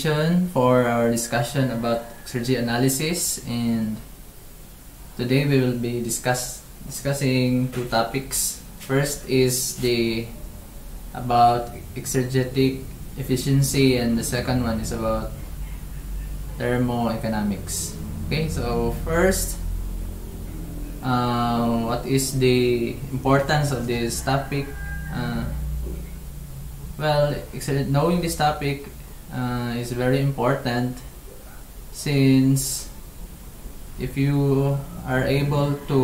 continuation for our discussion about Exergy Analysis, and today we will be discussing two topics. First is about Exergetic Efficiency, and the second one is about Thermoeconomics. Okay, so first, what is the importance of this topic? Well, knowing this topic is very important, since if you are able to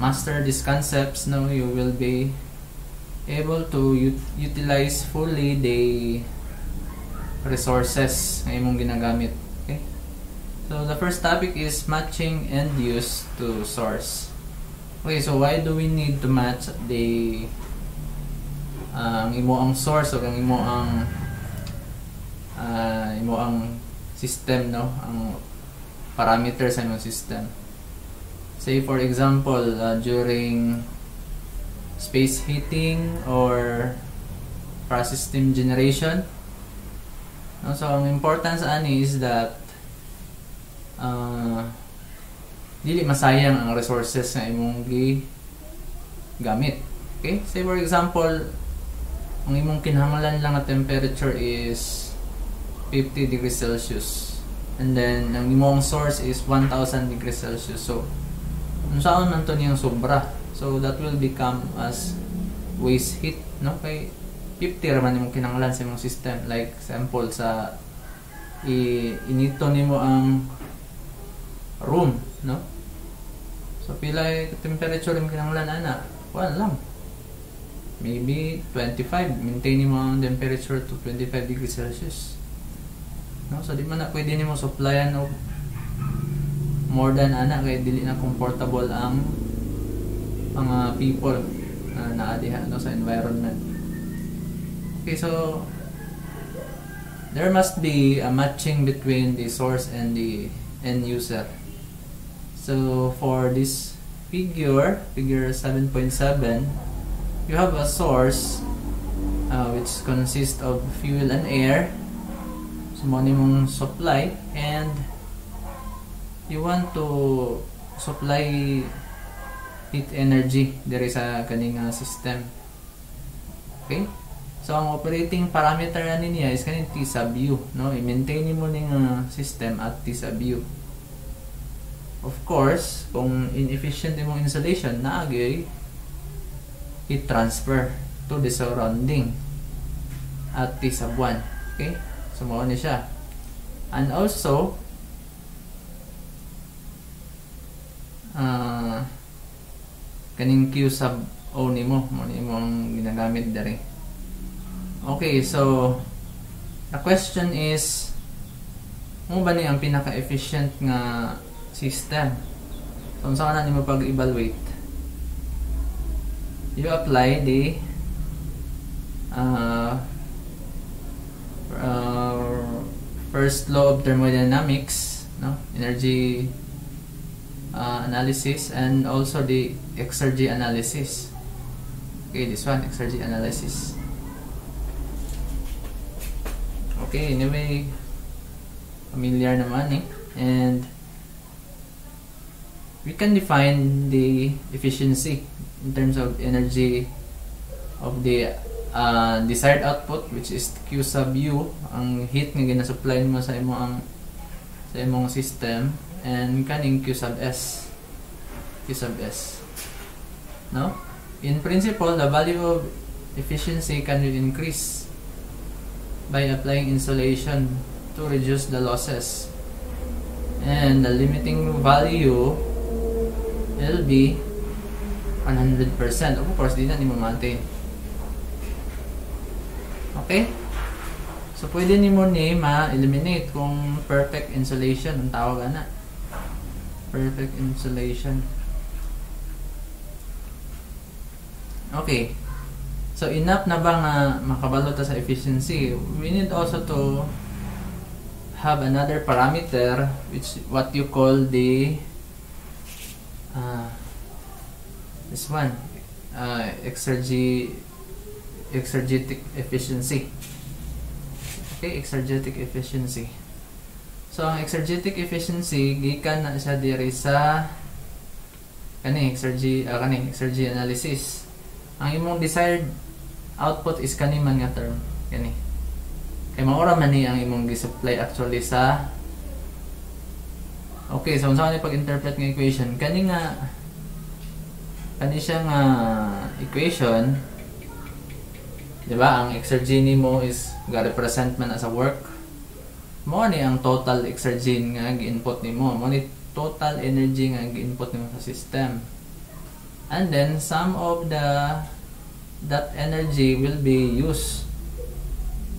master these concepts, you will be able to utilize fully the resources na imong ginagamit. Okay? So the first topic is matching end use to source. Okay, so why do we need to match the ang imoang source o ang imoang system, ang parameters sa imong system? Say for example, during space heating or process steam generation. So ang importance ani is that dili masayang ang resources na imong gamit. Okay? Say for example, ang imong kinahanglan lang na temperature is 50 degrees Celsius, and then ang imong source is 1000 degrees Celsius. So unsaon man to niyang sobra, so that will become as waste heat, kay 50 raman imong kinahanglan sa imong system. Like example, sa inito nimo ang room, so pila temperature imong kinahanglan ana? Wala lang, maybe 25. Maintain mo ang temperature to 25 degrees Celsius. So di man na pwede nimo supplyan og more than ana, kay dili na comfortable ang mga people na naadiha sa environment. Okay, so there must be a matching between the source and the end user. So for this figure 7.7, you have a source which consists of fuel and air. So mo nimong supply, and you want to supply heat energy diri sa kaning system. Okay? So ang operating parameter niya is kaning T sub U, i-maintain mo ning system at T sub U. Of course, kung inefficient imong insulation, naagay heat transfer to the surrounding at T sub 1. Okay? So mao ni siya. And also kaning Q sub O nimo, mo ang ginagamit diri. Okay, so the question is, mo ba ni ang pinaka-efficient nga system? So unsa na nimo pag-evaluate? You apply the first law of thermodynamics, energy analysis, and also the Exergy Analysis. Okay, this one, Exergy Analysis. Okay, anyway, familiar naman and we can define the efficiency in terms of energy of the desired output, which is Q sub U, ang heat nga gina-supply mo sa imong system, and kaning Q sub S. In principle, the value of efficiency can be increased by applying insulation to reduce the losses, and the limiting value will be 100%. Of course, di na nimo maintain. Okay? So pwede nimo ni ma-eliminate kung perfect insulation ang tawag ana. Perfect insulation. Okay. So enough na ba nga makabalo ta sa efficiency? We need also to have another parameter, which what you call the this one, Exergetic Efficiency. Okay, exergetic efficiency. So ang exergetic efficiency gikan na siya diri sa exergy analysis. Ang imong desired output is kani man nga term kani. Kay maura man ni ang imong gi-supply actually sa okay, so unsa ni pag-interpret ng equation? Kani siya nga equation, di ba? Ang exergy nimo is ga-represent man as a work. Mo ni ang total exergy nga gi-input nimo. Mo ni total energy nga gi-input nimo sa system. And then some of that energy will be used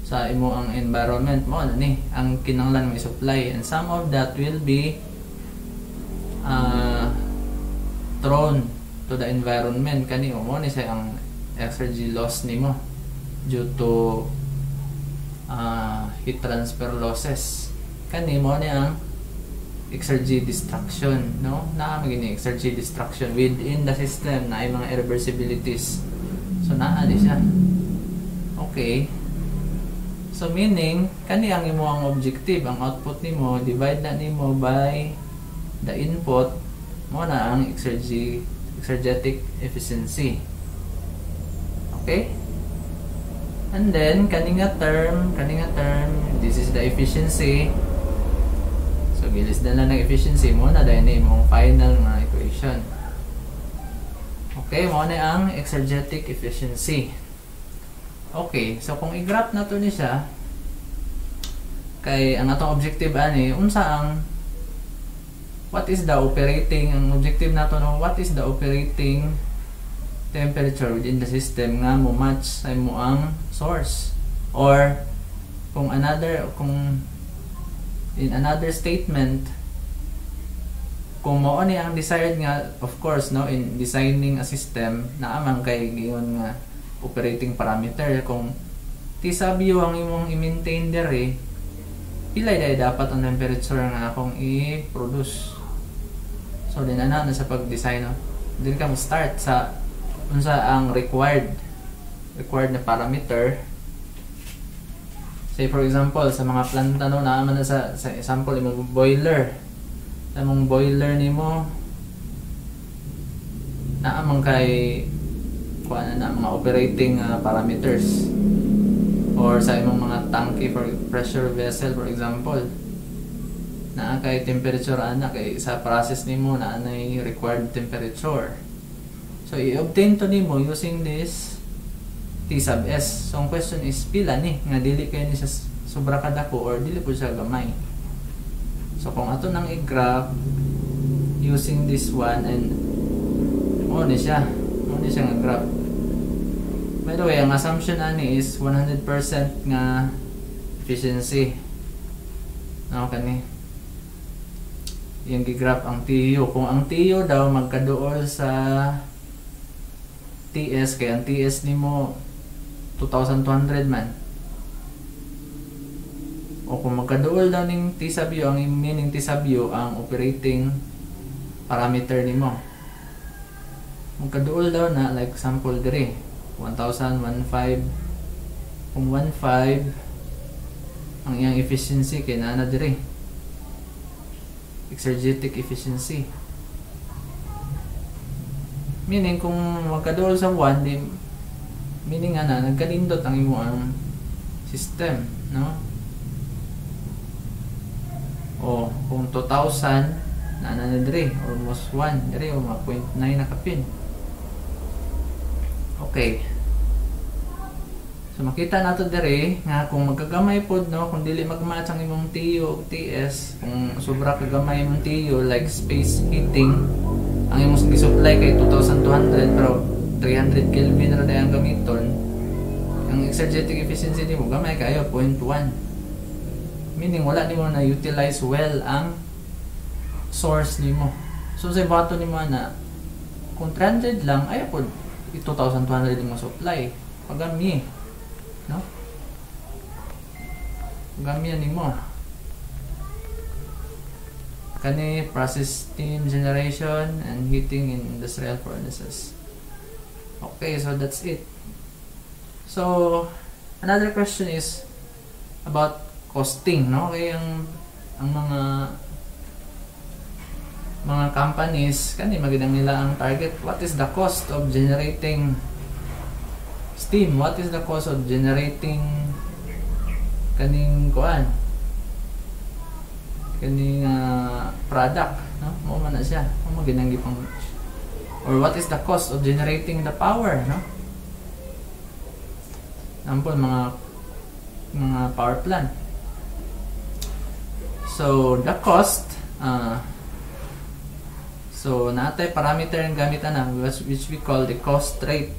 sa imo ang environment mo ni ang kinahanglan mo i-supply, and some of that will be thrown to the environment kani mo ni sa ang exergy loss nimo due to heat transfer losses. Kani mo ni ang exergy destruction, no? Naa magini exergy destruction within the system na ay mga irreversibilities. So naa di siya. Okay. So meaning kani ang imo ang objective, ang output nimo divide na nimo by the input mo na ang exergetic efficiency. Okay? And then kaninga term, this is the efficiency. So gilis na lang ng efficiency mo na dahil na imong final na equation. Okay, mo na ang exergetic efficiency. Okay, so kung i-graph na to ni siya, kay ang atong objective ani, unsa ang what is the operating, ang objective nato no, what is the operating temperature within the system nga mo match sa mo ang source, or kung in another statement, kung mao ni ang desired nga, of course no, in designing a system na amang kay giyon nga operating parameter, kung tisabyo ang imong i-maintain dere, pilay dai dapat ang temperature nga akong i-produce. So din ana na sa pag-design no, din ka mo start sa unsa ang required na parameter. Say for example sa mga planta no, naaman na sa example imong boiler, among boiler nimo naamang kay kuan na mga operating parameters, or sa imong mga tanke for pressure vessel for example, naa kay temperature ana kay sa process nimo na anay required temperature. So i-obtain to nimo using this T sub S. So ang question is pila ni nga dili kay ni siya sobra kadako or dili po siya gamay. So kung ato nang i-graph using this one, and mo ni siya nga graph. By the way, ang assumption ani is 100% nga efficiency. No, kani yung gi-graph ang TU. Kung ang TU daw magkaduol sa TS, kaya ang TS nimo 2,200 man. O kung magkaduol daw ning T sub U, ang meaning T sub U ang operating parameter nimo. Magkaduol daw na, like sample dire 1,000, 1,500. Kung 1,500 ang iyang efficiency kay naa dire exergetic efficiency. Meaning kung magkaduol sa 1, di meaning ana nagkalindot ang imong system, no? O kung 2,000 na dire almost 1 dire o 0.9 na kapin. Okay. So makita nato dire nga kung magkagamay pod no, kung dili magmatch ang imong TU o TS, kung sobra kagamay imong TU like space heating, ang imong gi-supply kay 2,200 pero 300 Kelvin ra ang gamiton, ang exergetic efficiency nimo gamay kayo 0.1. Meaning wala nimo na utilize well ang source nimo. So sa bato nimo na kung 300 lang ay pod 2,200 mo supply pagami, no? Pagami nimo kani process steam generation and heating in industrial furnaces. Okay, so that's it. So another question is about costing, no? Kaya ang mga companies kani magidang nila ang target, what is the cost of generating steam, what is the cost of generating kaning product, no? Mo man na siya mo ginanggi pang, or what is the cost of generating the power, no? Example, mga power plant. So the cost, so natay parameter ang gamitan na which we call the cost rate,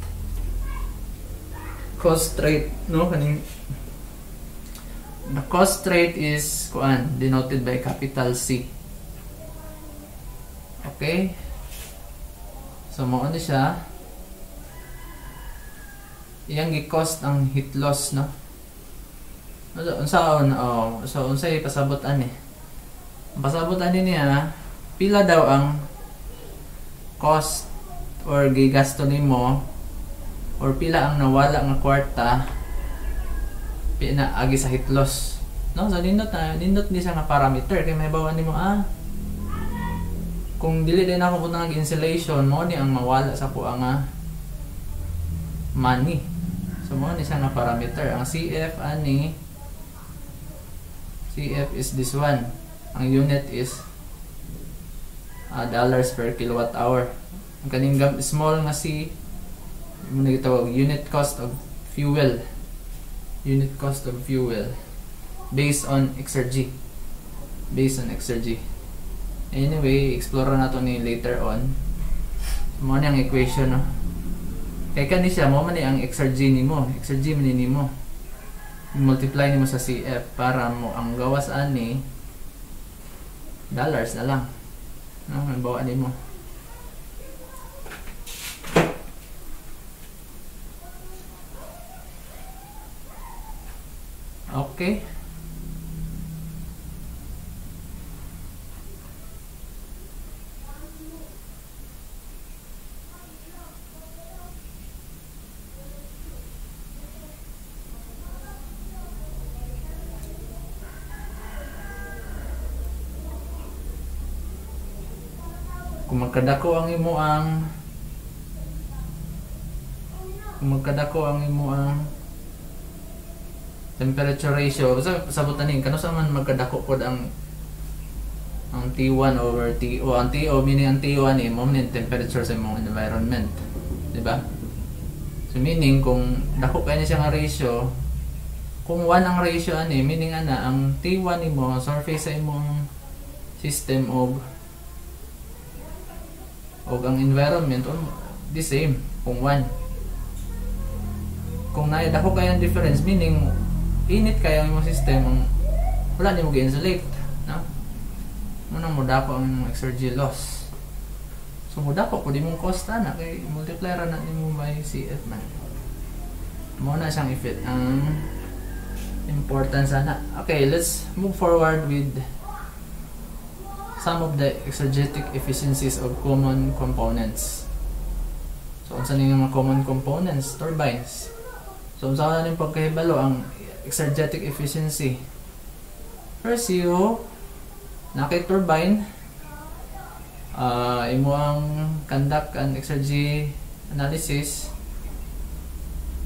no? Kaning the cost rate is denoted by capital C. Okay, so mao ni siya iyang gi-cost ang heat loss, no? So unsay pasabot ani? Ang pasabot ani niya pila daw ang cost or gigasto nimo or pila ang nawala nga kwarta pina agi sa heat loss, no? So nindot ni siya nga parameter kay mahibawan nimo kung dili din ako putang insulation mo ni ang mawala sa kuha nga money. So mo ni siya nga parameter. Ang CF is this one. Ang unit is dollars per kilowatt hour. Ang kaning small nga C mo na gitawag unit cost of fuel. Unit cost of fuel based on Exergy. Anyway, explore na to ni later on. Mo ni ang equation, no? Kaya kani siya mo man ni ang Exergy nimo multiply nimo sa CF para mo ang gawas ani dollars na lang, no? Halimbawa nimo okay. Kung magkadako ang imo ang temperature ratio, sabutan ni kanusa man magkadako pod ang T1 over TO. Ang TO meaning ang T1 ni mo ni temperature sa imong environment, di ba? So meaning kung dako kay ni siya nga ratio, kung 1 ang ratio ani meaning ang T1 nimo surface sa imong system og ang environment the same kung 1. Kung dako kay ang difference meaning init kay ang imong system, wala nimo gi-insulate, no? Munang mo dako ang exergy loss. So mo dako pud imong cost na kay multiply ra na nimo by CF man. Mo na siyang effect ang importance ana. Okay, let's move forward with some of the exergetic efficiencies of common components. So unsa ni mga common components? Turbines. So unsa na ning pagkahibalo ang exergetic efficiency? First, nakay turbine, imo ang conduct an Exergy Analysis.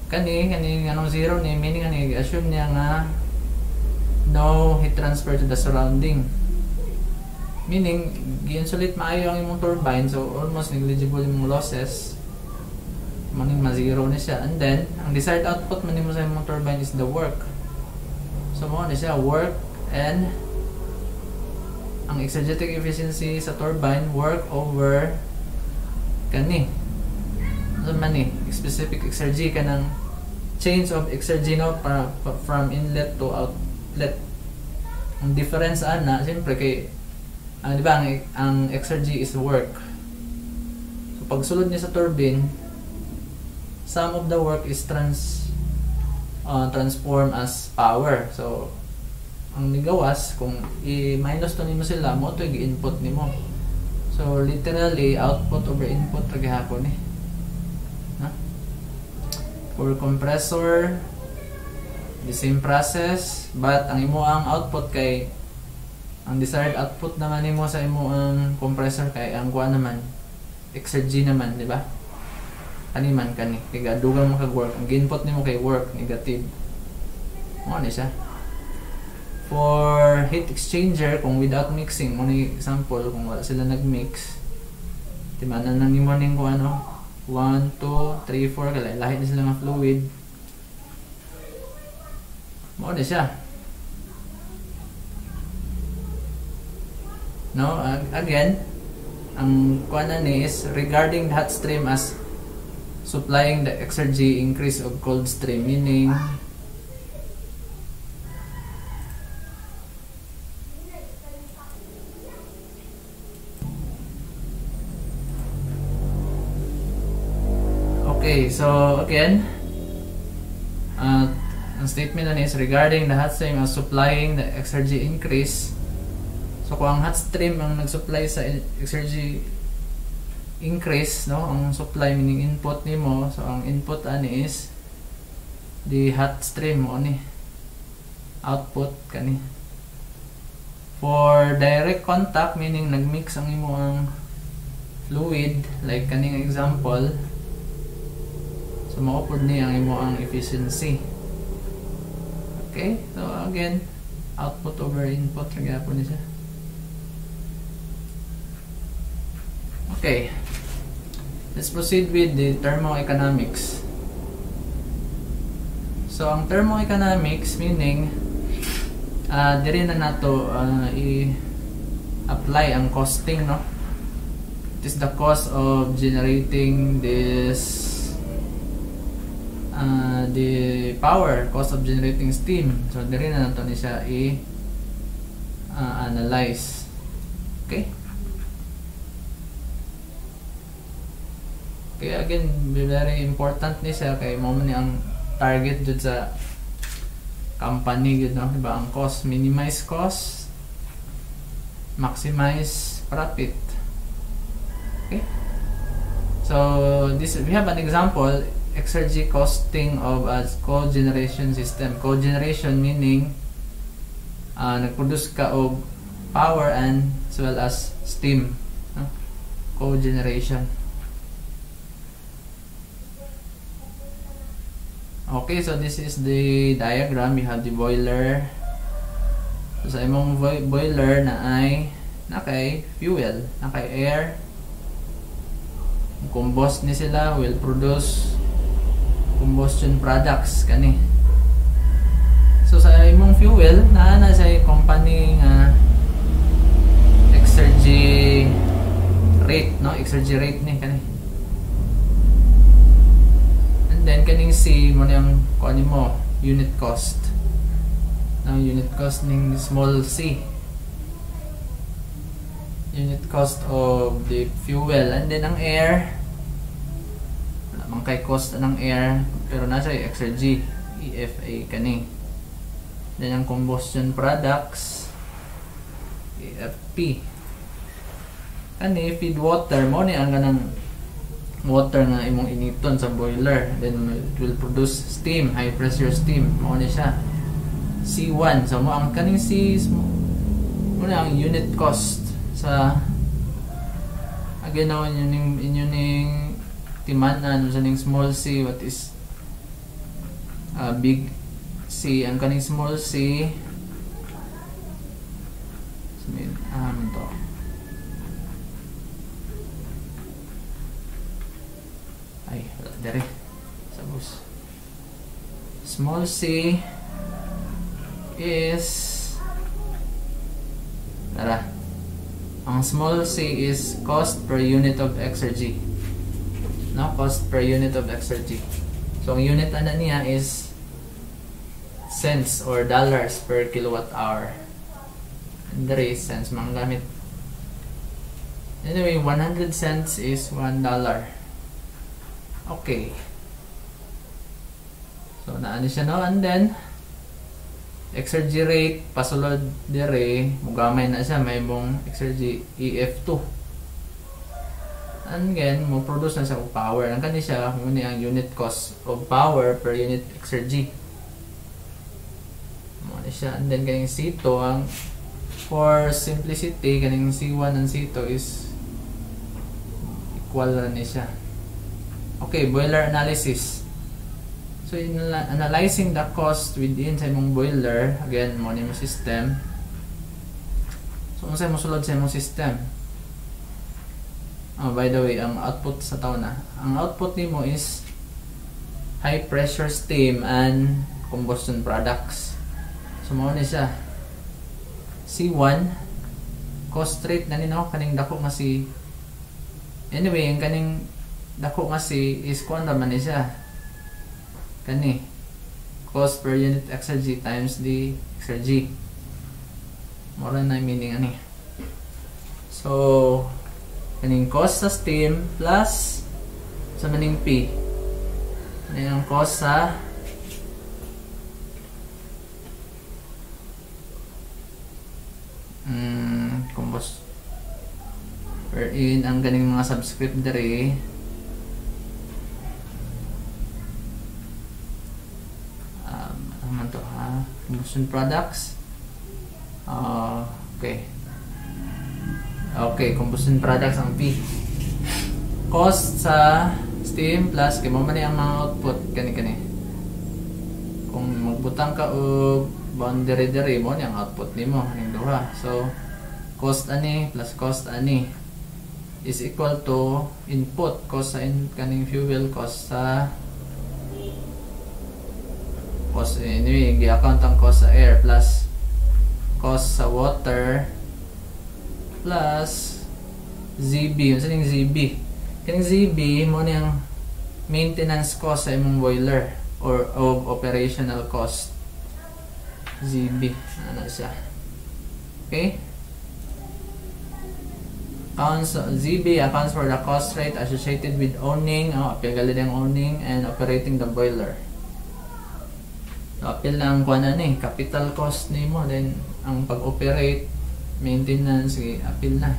Kani anong zero ni meaning assume niya nga no heat transfer to the surrounding. Meaning, gi-insulate maayo ang imong turbine, so almost negligible yung losses. Maning ma-zero na siya. And then, ang desired output man nimo sa imong turbine is the work. So, mo na siya, work and ang exergetic efficiency sa turbine, work over kani. Ano man ni? Specific exergy ka ng change of exergy, no? From inlet to outlet. Ang difference siyempre kay di ba ang Exergy is work. So pag sulod niya sa turbine, some of the work is transform as power. So ang nigawas kung i-minus to nimo sila mo to i-input nimo. So literally output over input ra gihapon eh. For compressor the same process, but ang imo ang output kay ang desired output naman nimo sa imo ang compressor kay ang kuha naman Exergy naman, di ba? Kani man kani kay dugang mo kag work, ang input nimo kay work negative. Mo ni siya. For heat exchanger, kung without mixing, mo ni example kung wala sila nag-mix, timanan na nimo ning kung ano 1, 2, 3, 4 kay lahi na sila nga fluid. Mo ni siya. No, again, ang kuanan ni is regarding the hot stream as supplying the exergy increase of cold stream, meaning okay, so again, ang statement na is regarding the hot stream as supplying the exergy increase. So kung ang hot stream ang nag-supply sa exergy increase, no, ang supply meaning input nimo, so ang input ani is the hot stream mo ni output kani. For direct contact meaning nagmix ang imo ang fluid like kaning example, so maupod ni ang imo ang efficiency. Okay, so again, output over input gyapon ni siya. Okay, let's proceed with the thermoeconomics. So ang thermoeconomics meaning diri na nato i-apply ang costing, no? It is the cost of generating this the power, cost of generating steam. So diri na nato ni siya analyze. Okay? Kaya again, very important ni siya kay mo man ang target jud sa company gud, no? Diba ang cost, minimize cost, maximize profit. Okay? So this we have an example, Exergy costing of a cogeneration system. Cogeneration meaning nagproduce ka og power and as well as steam, no? Cogeneration. Okay, so this is the diagram. You have the boiler. So sa imong boiler na ay nakay fuel, nakay air. Combust ni sila will produce combustion products kani. So sa imong fuel naa na sa company nga Exergy rate, no? Exergy rate ni kani. Then kaning C mo nang kuan mo unit cost. Now unit cost ning small c, unit cost of the fuel, and then ang air wala man kay cost ng air pero nasa Exergy EFA kani. Then ang combustion products EFP kani. Feed water mo ni ang ganang water nga imong initon sa boiler, then it will produce steam, high pressure steam. Mao ni siya C1. So mo ang kaning C mo na ang unit cost sa again now inyong timanan sa ning small c, what is big C. Ang kaning small c to ay dere sa bus. Small c is ang small c is cost per unit of exergy, no? Cost per unit of exergy. So ang unit ana niya is cents or dollars per kilowatt hour, and there is cents mang gamit. Anyway, 100 cents is $1. Okay. So naani siya, no? And then Exergy rate pasulod dire mugamay na siya, may mong Exergy EF2. And again mo produce na siya og power. Ang kani siya mo ni ang unit cost of power per unit Exergy. siya. And then kaning C2 ang for simplicity kaning C1 and C2 is equal ra ni siya. Okay, boiler analysis. So in analyzing the cost within sa imong boiler, again mo ni mo system. So unsay mo sulod sa imong system? Oh, by the way, ang output sa taon na. Ang output nimo is high pressure steam and combustion products. So mao ni siya. C1 cost rate na nino kaning dako nga si anyway, ang kaning dako nga si is kuan naman ni siya. Kani cost per unit exergy times the exergy. Mora na meaning ani. So kaning cost sa steam plus sa maning P. Ano yung cost sa combust wherein ang ganing mga subscript dere naman to ha, combustion products. Okay, combustion products ang P. Cost sa steam plus kay mo man ang mga output kani. Kung magbutang ka og boundary dere mo ni ang output nimo ning duha. So cost ani plus cost ani is equal to input cost sa kaning fuel cost sa cost anyway gi-account ang cost sa air plus cost sa water plus ZB. Unsa ning ZB? Kaning ZB mo ni ang maintenance cost sa imong boiler or of operational cost. ZB ana siya. Okay? ZB accounts for the cost rate associated with owning, apil ang owning and operating the boiler. So, apil na ang kuan ni capital cost nimo, then ang pag-operate, maintenance, apil na.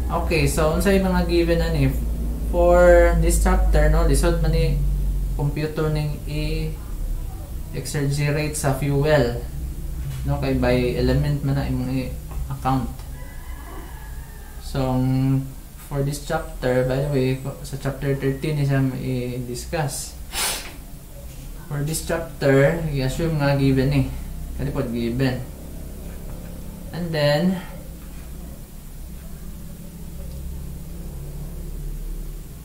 Okay, so unsay mga given ani for this chapter, no, lisod man ni computer ning exergy rate sa fuel, no, kay by element man na imong account. So for this chapter, by the way, sa chapter 13 is i-discuss. For this chapter, i-assume nga given kani pod given. And then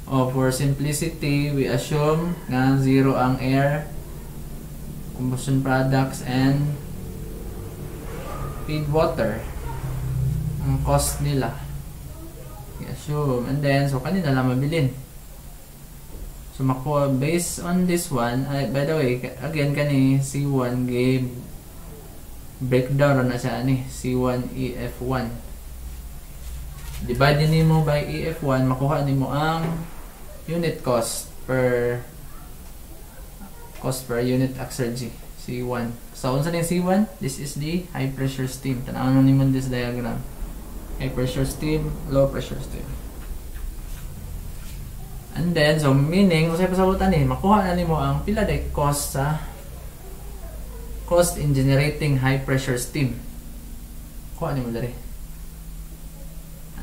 for simplicity, we assume nga zero ang air, combustion products, and feed water. Ang cost nila. I-assume. And then, so kanina lang mabilin. So, makuha, based on this one, by the way, again, kani C1 gave breakdown na siya, C1 EF1. Divide nimo by EF1, makuha nimo ang unit cost per unit exergy C1. So unsa ning C1? This is the high pressure steam. Tan-awon nimo this diagram. High pressure steam, low pressure steam. And then so meaning usay pasabutan makuha na nimo ang pila day cost sa cost in generating high pressure steam. Kuha nimo diri.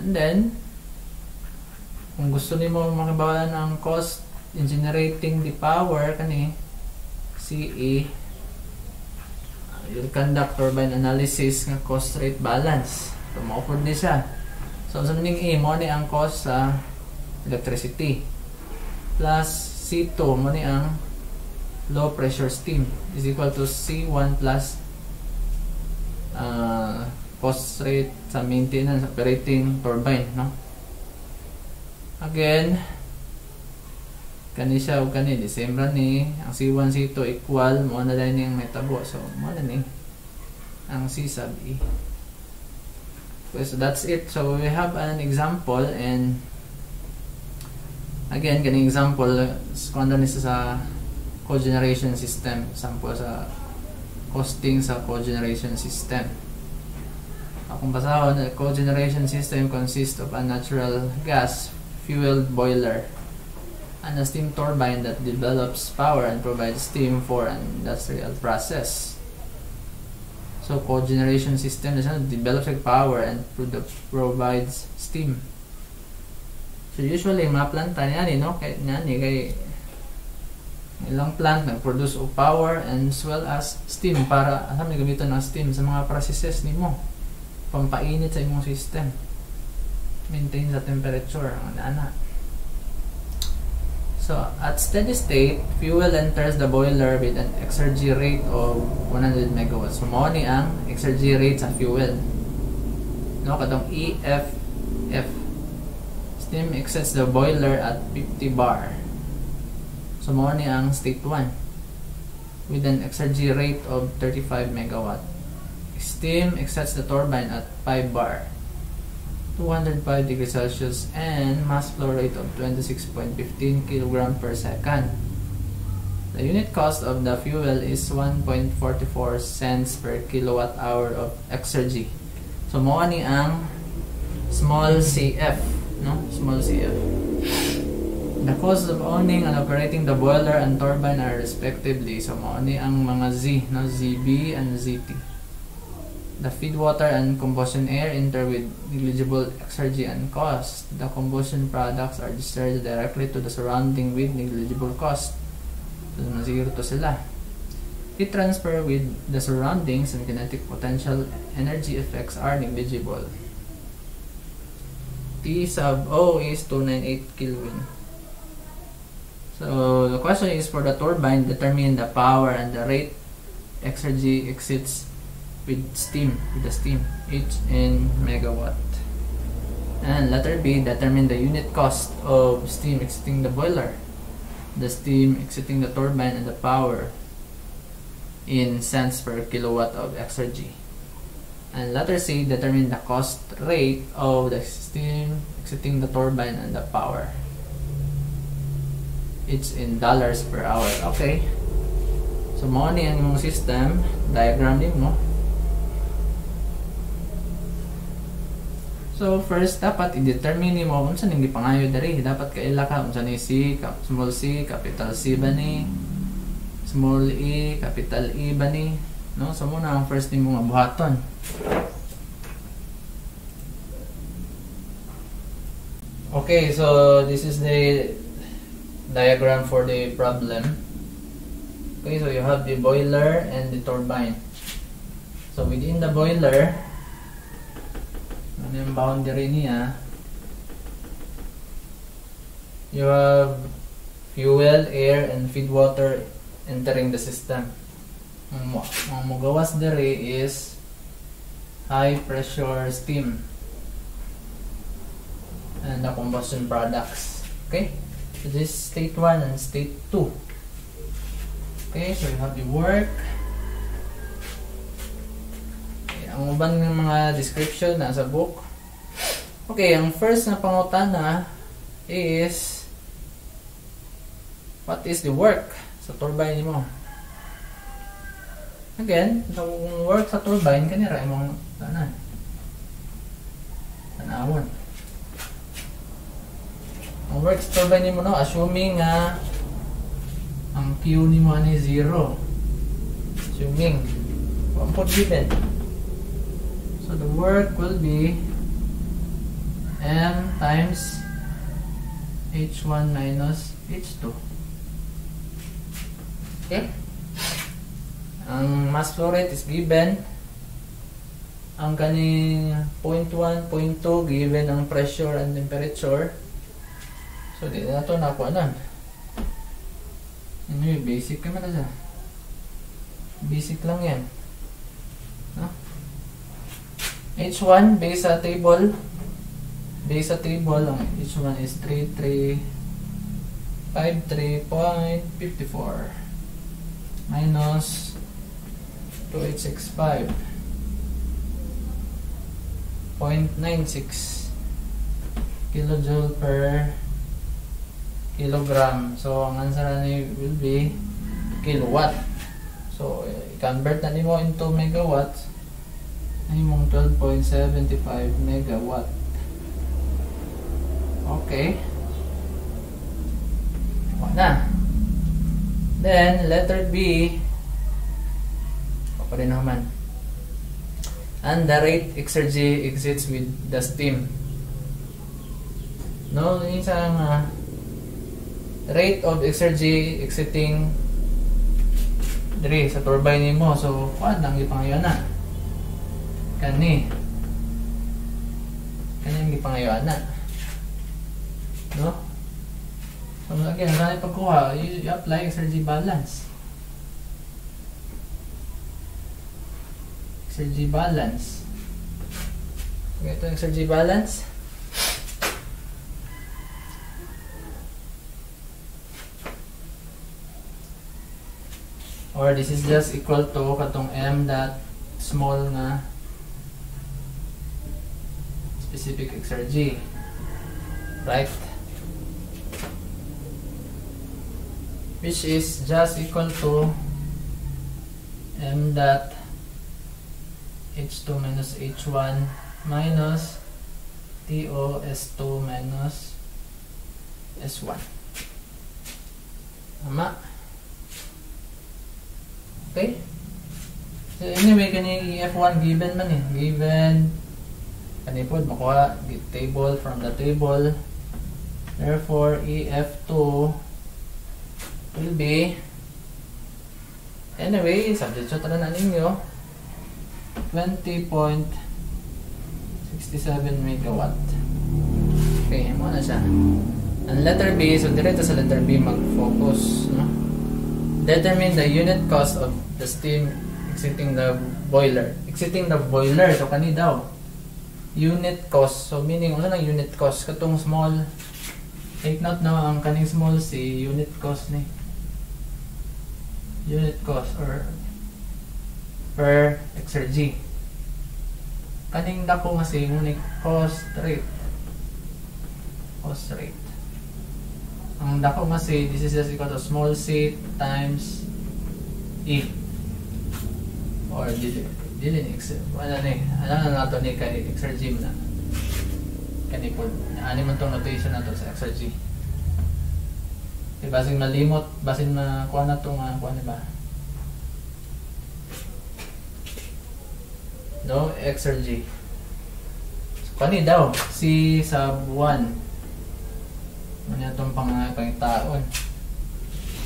And then kung gusto nimo makabawalan ang cost in generating the power kani CE, you'll conduct turbine analysis nga cost rate balance. So ma-offer ni siya. So sa meaning E mo ni ang cost sa electricity plus C2 mo ni ang low pressure steam is equal to C1 plus cost rate sa maintenance operating turbine, no? Again, kani siya o kani December ni ang C1 C2 equal mo na dahil niyang metabo, so mo na ni ang C sub E. Okay, so that's it. So we have an example, and again kani example kung ano nisa sa cogeneration system, sample sa costing sa cogeneration system. Kung basahon, the cogeneration system consists of a natural gas fueled boiler and a steam turbine that develops power and provides steam for an industrial process. So, cogeneration system develops power and provides steam. So, usually, mga planta niyan, no? Kaya ilang plant nag-produce of power and as well as steam para may gamitan ng steam sa mga processes nimo. Pampainit sa imong system. Maintain sa temperature ang ana. So, at steady state, fuel enters the boiler with an exergy rate of 100 megawatts. So, mao ni ang exergy rate sa fuel. No, kadong EFF. Steam exits the boiler at 50 bar. So, mao ni ang state 1 with an exergy rate of 35 megawatt. Steam exits the turbine at 5 bar. 205 degrees Celsius and mass flow rate of 26.15 kg per second. The unit cost of the fuel is 1.44 cents per kilowatt hour of exergy. So, mo ni ang small cf, no? Small cf. The cost of owning and operating the boiler and turbine are respectively. So, mo ni ang mga Z, no? ZB and ZT. The feed water and combustion air enter with negligible exergy and cost. The combustion products are discharged directly to the surrounding with negligible cost. So, zero to sila. Heat transfer with the surroundings and kinetic potential energy effects are negligible. T sub O is 298 Kelvin. So, the question is for the turbine, determine the power and the rate exergy exits with the steam, H in megawatt. And letter B, determine the unit cost of steam exiting the boiler, the steam exiting the turbine, and the power in cents per kilowatt of exergy. And letter C, determine the cost rate of the steam exiting the turbine and the power. It's in dollars per hour. Okay. So, mo ni ang imong system, diagram mo. So, first, dapat i-determine mo kung saan hindi pangayo dari. Dapat kaila ka kung saan C, small c, capital C ba ni, small e, capital E ba ni. No? So, muna ang first ni mga buhaton. Okay, so this is the diagram for the problem. Okay, so you have the boiler and the turbine. So, within the boiler, yung boundary niya, you have fuel, air, and feed water entering the system. Ang magawas dere is high pressure steam and the combustion products. Okay, so this is state 1 and state 2. Okay, so you have the work. Ang uban ng mga description nasa book. Okay, ang first na pangutana is what is the work sa turbine mo? Again, yung work sa turbine kanira imong tanawon. Ang work sa turbine mo, no, assuming nga ang Q nimo ani 0. Assuming 1 given. So the work will be M times H1 minus H2. Okay? Ang mass flow rate is given. Ang kaning 0.1, 0.2 given ang pressure and temperature. So di na ito nakuha nun. Ano basic naman na siya. Basic lang yan. No? H1 base sa table. Base sa table, ang H1 is 3353.54 minus 2865.96 kilojoule per kilogram. So, ang answer ni will be kilowatt. So, i-convert na nimo into megawatt. Ay mong 12.75 megawatt. Okay. na. Then, letter B, pa rin naman. And the rate exergy exits with the steam. No, isang rate of exergy exiting diri sa turbine mo. So, kuan lang gipangayon na. Kani yung gipangayon na. No? So, again, saan pagkuha? You apply exergy balance. Exergy balance. Okay, ito exergy balance. Or this is just equal to katong m dot small na specific exergy. Right? Which is just equal to m dot h2 minus h1 minus to s2 minus s1. Tama? Okay? So anyway, kani F1 given man eh. Given kani pod makuha table from the table. Therefore, EF2 will be anyway, substitute na ninyo 20.67 megawatt. Okay, mo na siya. Ang letter B, so diretso sa letter B mag-focus, no? Determine the unit cost of the steam exiting the boiler. Exiting the boiler, so kani daw. Unit cost, so meaning ano lang unit cost? Katong small, take note na ang kaning small si unit cost ni. Unit cost or per exergy. Kaning dako nga si unit cost rate. Cost rate. Ang dako nga si this is just equal to small c times E. Or dili ano ni? Ano na nato ni kay exergy na. Kani po ani man tong notation nato sa exergy. Basin malimot, basin makuha na itong kuha na ba? No, exergy. So, kani daw, si sub 1. Ano itong pangitaon.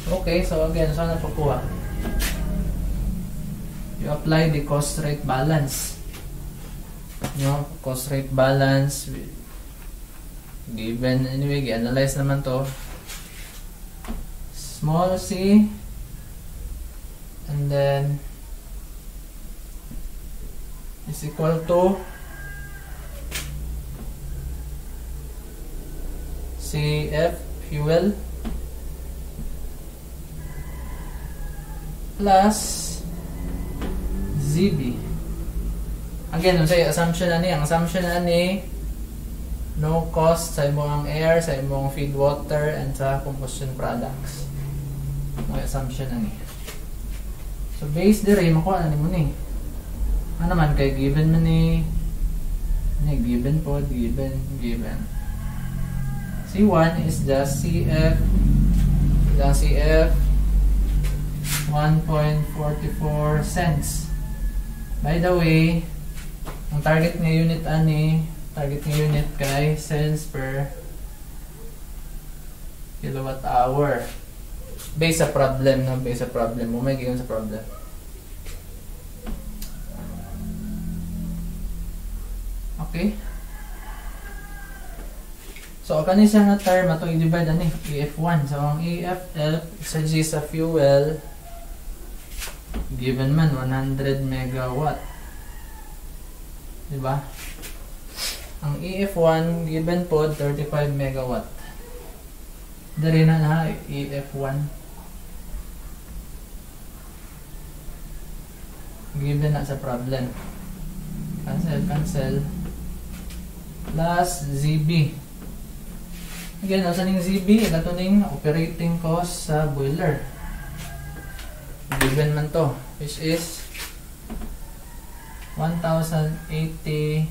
Okay, so again, saan na pakuha? You apply the cost rate balance. No, cost rate balance. Given, anyway, i-analyze naman to. Small c and then is equal to CF fuel plus ZB. Again, say assumption ani, ang assumption ani no cost sa imong air, sa imong feed water and sa combustion products. May assumption na ni. So base dire makuha na nimo ni. Ano naman kay given man ni given po given. C1 is just CF 1.44 cents. By the way, ang target nga unit kay cents per kilowatt hour. Based sa problem, no? Based sa problem. May gigon sa problem. Okay? So, kani siya nga term, ito i-divide ani, EF1. So, ang EFL, exergy sa fuel, given man, 100 megawatt. Diba? Ang EF1, given po, 35 megawatt. Dari na EF1. Given na sa problem. Cancel. Plus ZB. Again, nasa ning ZB, ito ning operating cost sa boiler. Given man to, which is $1,080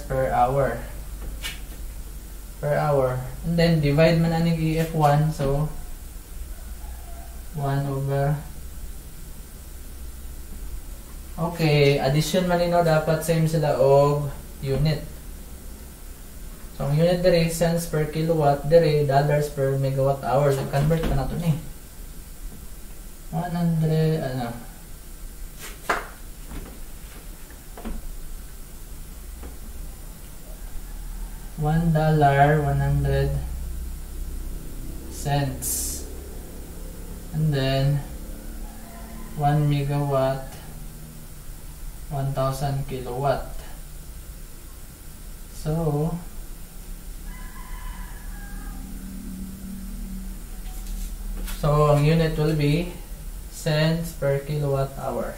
per hour. per hour. And then divide man ani EF1, so 1 over. Okay, addition man nino dapat same sila og unit. So ang unit dire cents per kilowatt, dire dollars per megawatt hour. So convert pa nato ni 100 ano. $1 100 cents, and then 1 megawatt 1,000 kilowatt. So ang unit will be cents per kilowatt hour.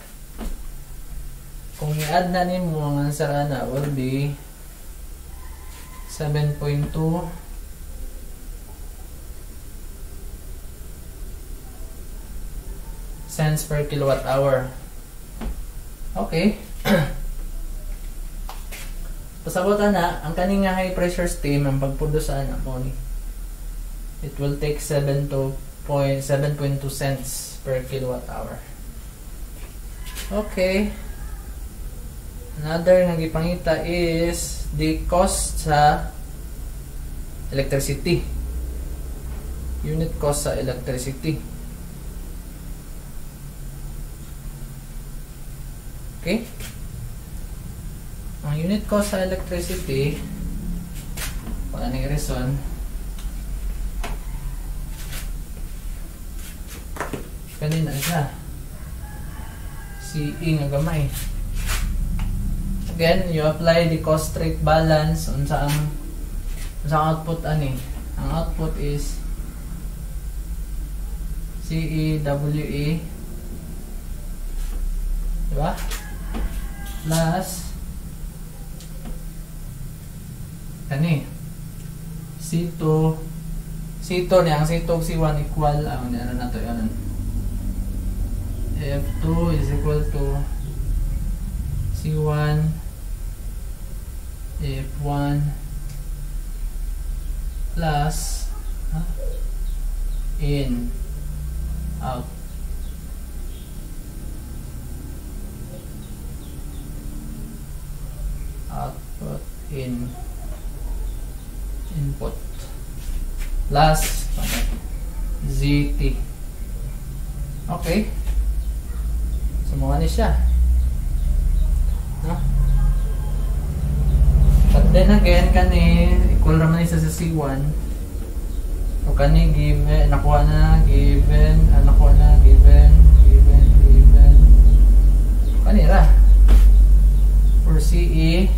Kung i-add na nimo ang answer ana will be 7.2 cents per kilowatt hour. Okay. Pasabutan na, ang kaning high pressure steam, ang pagproduce ana mo ni, it will take 7.2 cents per kilowatt hour. Okay. Another nga gipangita is the cost sa electricity. Unit cost sa electricity. Okay? Ang unit cost sa electricity, wala nang reason. Kanina siya. CE nga gamay. Again, you apply the cost rate balance on sa output ani. Ang output is CEWE, diba? Plus kani C2 ni ang C2 C1 equal ano na to yan. F2 is equal to C1 F1 plus in out. Output in input plus ZT. Okay. Sumuha ni siya. No? But then again, kani equal naman isa sa C1. O kani given, nakuha na, given, nakuha na, given. Kanira. For CE,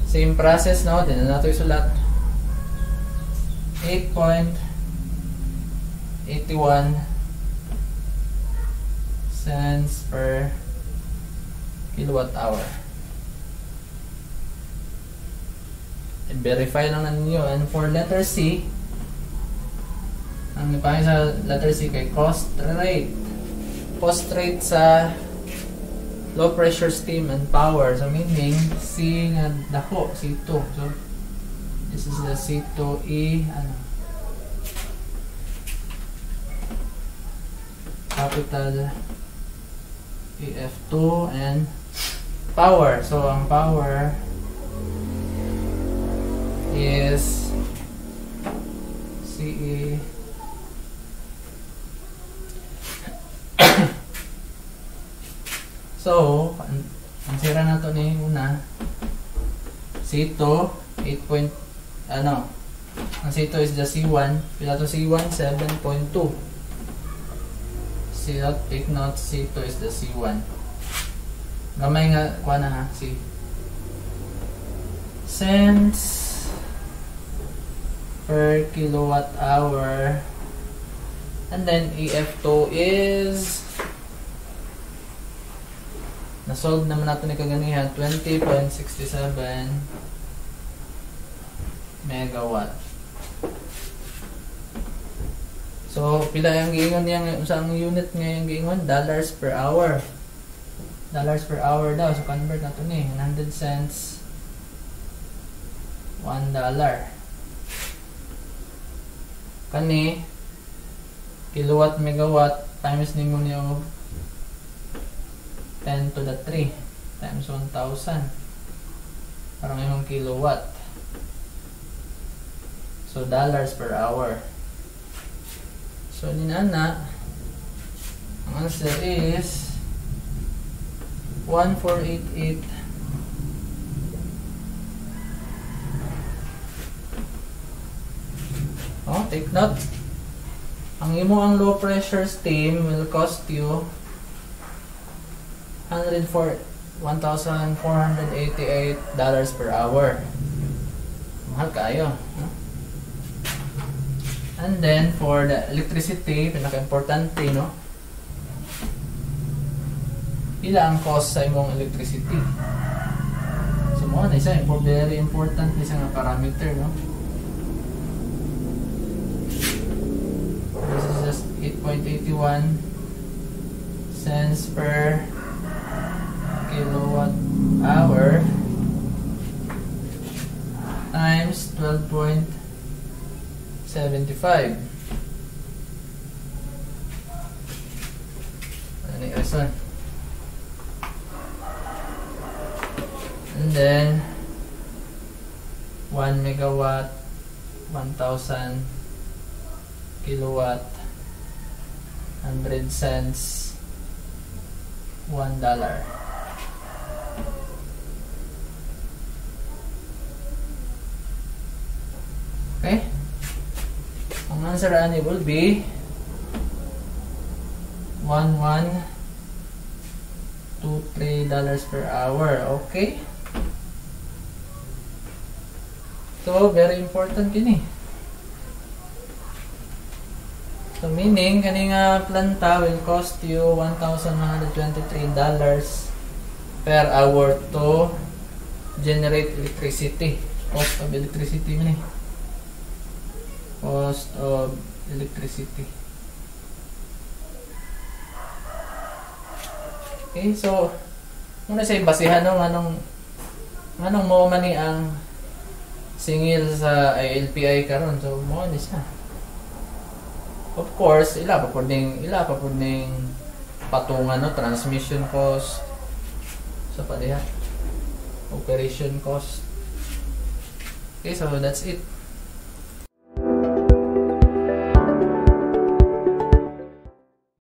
same process, no? Din na nato isulat. 8.81 cents per kilowatt hour. I-verify lang na ninyo. And for letter C, ang ipangin sa letter C kay cost rate. Cost rate sa low pressure steam and power. So meaning C nga dako, C2. So this is the C2E capital EF2 and power. So ang power is CE so ang sira na to ni una C2 8 ang C2 is the C1 pila to C1 7.2. Take note, C2 is the C1. Gamay nga, kuha na ha, C. Cents per kilowatt hour. And then EF2 is na-solve naman natin ni kaganihan 20.67 megawatt. So, pila yung giingon niyang usang unit nga yung giingon? Dollars per hour. Dollars per hour daw. So, convert na ito ni 100 cents $1. kani kilowatt megawatt times nimo niyo 10 to the 3 times 1,000 parang imong kilowatt. So dollars per hour. So ninana ang answer is 1488. Oh, take note. Ang imo ang low pressure steam will cost you $1,488 per hour. Mahal kayo. Huh? And then for the electricity, pinaka-importante, no? Pila ang cost sa imong electricity? So mo na isa very important isa nga parameter, no? This is just 8.81 cents per kilowatt hour times 12.75. Ano yung reason? And then 1 megawatt 1,000 kilowatt 100 cents $1. Okay? Ang answer ani will be $1123 per hour. Okay? So, very important kini. So, meaning, kani nga planta will cost you $1,123 per hour to generate electricity. Cost of electricity man eh. Cost of electricity. Okay, so muna sa basihan no nganong mo man ni ang singil sa ILPI karon. So mo ni siya. Of course, ila pa puding patungan no transmission cost sa padiha. Operation cost. Okay, so that's it.